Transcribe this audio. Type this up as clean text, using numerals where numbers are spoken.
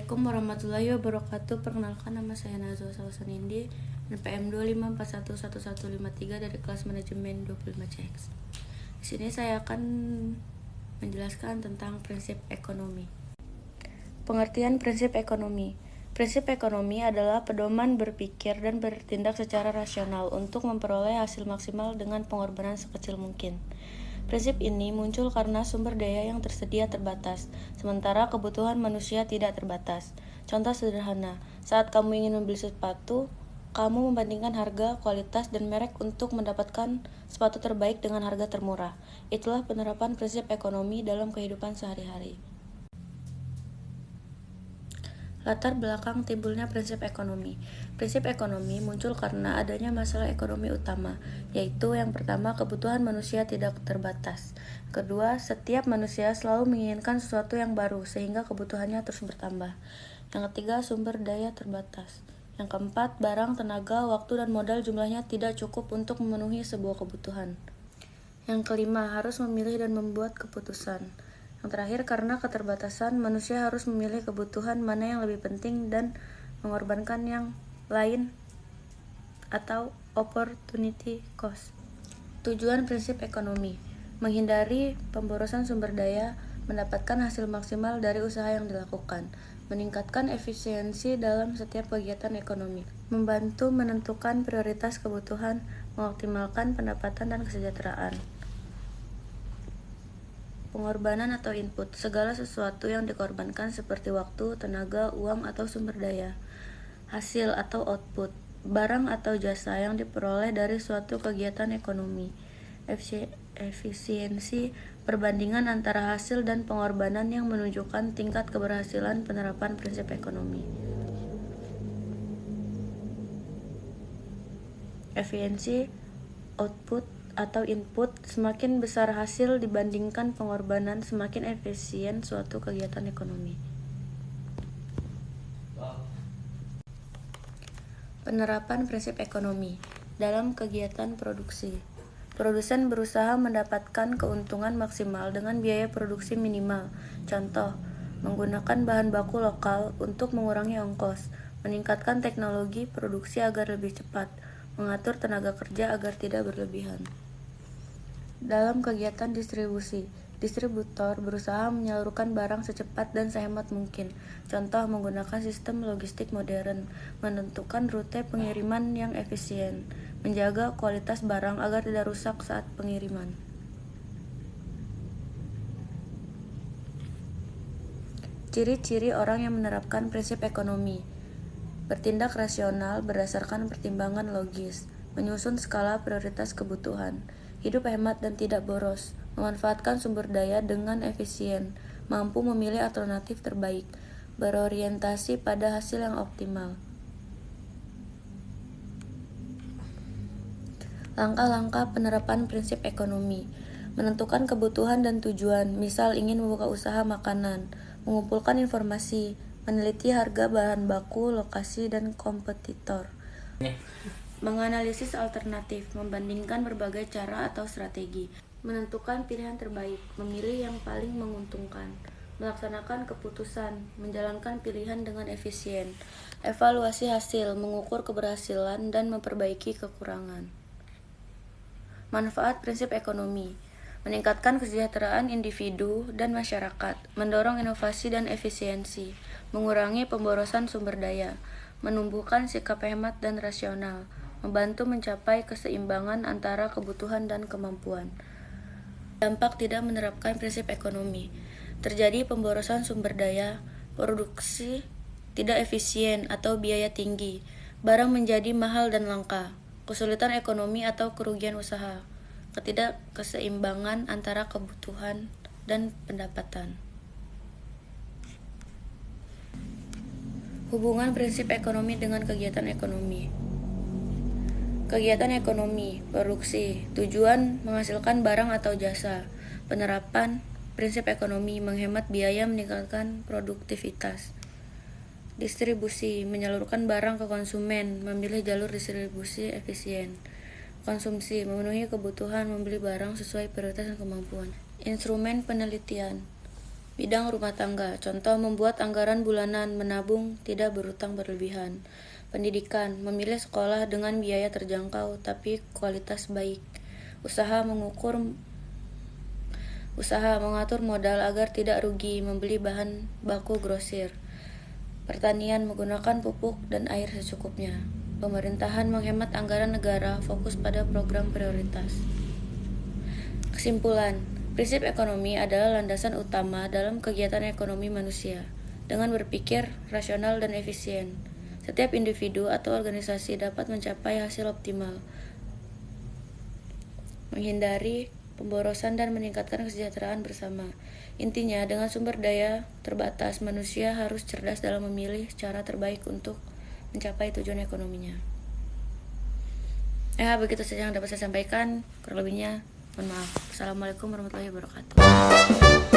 Assalamualaikum warahmatullahi wabarakatuh. Perkenalkan, nama saya Nazwa Salsanindi, NPM 254111153 dari kelas manajemen 25CX. Di sini saya akan menjelaskan tentang prinsip ekonomi. Pengertian prinsip ekonomi. Prinsip ekonomi adalah pedoman berpikir dan bertindak secara rasional untuk memperoleh hasil maksimal dengan pengorbanan sekecil mungkin. Prinsip ini muncul karena sumber daya yang tersedia terbatas, sementara kebutuhan manusia tidak terbatas. Contoh sederhana, saat kamu ingin membeli sepatu, kamu membandingkan harga, kualitas, dan merek untuk mendapatkan sepatu terbaik dengan harga termurah. Itulah penerapan prinsip ekonomi dalam kehidupan sehari-hari. Latar belakang timbulnya prinsip ekonomi. Prinsip ekonomi muncul karena adanya masalah ekonomi utama, yaitu yang pertama, kebutuhan manusia tidak terbatas. Kedua, setiap manusia selalu menginginkan sesuatu yang baru sehingga kebutuhannya terus bertambah. Yang ketiga, sumber daya terbatas. Yang keempat, barang, tenaga, waktu, dan modal jumlahnya tidak cukup untuk memenuhi sebuah kebutuhan. Yang kelima, harus memilih dan membuat keputusan. Yang terakhir, karena keterbatasan, manusia harus memilih kebutuhan mana yang lebih penting dan mengorbankan yang lain atau opportunity cost. Tujuan prinsip ekonomi: menghindari pemborosan sumber daya, mendapatkan hasil maksimal dari usaha yang dilakukan, meningkatkan efisiensi dalam setiap kegiatan ekonomi, membantu menentukan prioritas kebutuhan, mengoptimalkan pendapatan dan kesejahteraan. Pengorbanan atau input, segala sesuatu yang dikorbankan seperti waktu, tenaga, uang, atau sumber daya. Hasil atau output, barang atau jasa yang diperoleh dari suatu kegiatan ekonomi. Efisiensi, perbandingan antara hasil dan pengorbanan yang menunjukkan tingkat keberhasilan penerapan prinsip ekonomi. Efisiensi, output atau input, semakin besar hasil dibandingkan pengorbanan, semakin efisien suatu kegiatan ekonomi. Penerapan prinsip ekonomi dalam kegiatan produksi. Produsen berusaha mendapatkan keuntungan maksimal dengan biaya produksi minimal. Contoh, menggunakan bahan baku lokal untuk mengurangi ongkos, meningkatkan teknologi produksi agar lebih cepat, mengatur tenaga kerja agar tidak berlebihan. Dalam kegiatan distribusi, distributor berusaha menyalurkan barang secepat dan sehemat mungkin. Contoh, menggunakan sistem logistik modern, menentukan rute pengiriman yang efisien, menjaga kualitas barang agar tidak rusak saat pengiriman. Ciri-ciri orang yang menerapkan prinsip ekonomi: bertindak rasional berdasarkan pertimbangan logis, menyusun skala prioritas kebutuhan, hidup hemat dan tidak boros, memanfaatkan sumber daya dengan efisien, mampu memilih alternatif terbaik, berorientasi pada hasil yang optimal. Langkah-langkah penerapan prinsip ekonomi: menentukan kebutuhan dan tujuan, misal ingin membuka usaha makanan, mengumpulkan informasi, meneliti harga bahan baku, lokasi, dan kompetitor. Menganalisis alternatif, membandingkan berbagai cara atau strategi, menentukan pilihan terbaik, memilih yang paling menguntungkan, melaksanakan keputusan, menjalankan pilihan dengan efisien, evaluasi hasil, mengukur keberhasilan, dan memperbaiki kekurangan. Manfaat prinsip ekonomi: meningkatkan kesejahteraan individu dan masyarakat, mendorong inovasi dan efisiensi, mengurangi pemborosan sumber daya, menumbuhkan sikap hemat dan rasional, membantu mencapai keseimbangan antara kebutuhan dan kemampuan. Dampak tidak menerapkan prinsip ekonomi: terjadi pemborosan sumber daya, produksi tidak efisien atau biaya tinggi, barang menjadi mahal dan langka, kesulitan ekonomi atau kerugian usaha, ketidakseimbangan antara kebutuhan dan pendapatan. Hubungan prinsip ekonomi dengan kegiatan ekonomi. Kegiatan ekonomi, produksi, tujuan menghasilkan barang atau jasa. Penerapan prinsip ekonomi: menghemat biaya, meningkatkan produktivitas. Distribusi, menyalurkan barang ke konsumen, memilih jalur distribusi efisien. Konsumsi, memenuhi kebutuhan, membeli barang sesuai prioritas dan kemampuan. Instrumen penelitian. Bidang rumah tangga, contoh membuat anggaran bulanan, menabung, tidak berutang berlebihan. Pendidikan, memilih sekolah dengan biaya terjangkau tapi kualitas baik. Usaha mengatur modal agar tidak rugi membeli bahan baku grosir. Pertanian menggunakan pupuk dan air secukupnya. Pemerintahan menghemat anggaran negara, fokus pada program prioritas. Kesimpulan, prinsip ekonomi adalah landasan utama dalam kegiatan ekonomi manusia. Dengan berpikir rasional dan efisien, setiap individu atau organisasi dapat mencapai hasil optimal, menghindari pemborosan dan meningkatkan kesejahteraan bersama. Intinya, dengan sumber daya terbatas, manusia harus cerdas dalam memilih cara terbaik untuk mencapai tujuan ekonominya. Begitu saja yang dapat saya sampaikan. Kurang lebihnya, mohon maaf. Assalamualaikum warahmatullahi wabarakatuh.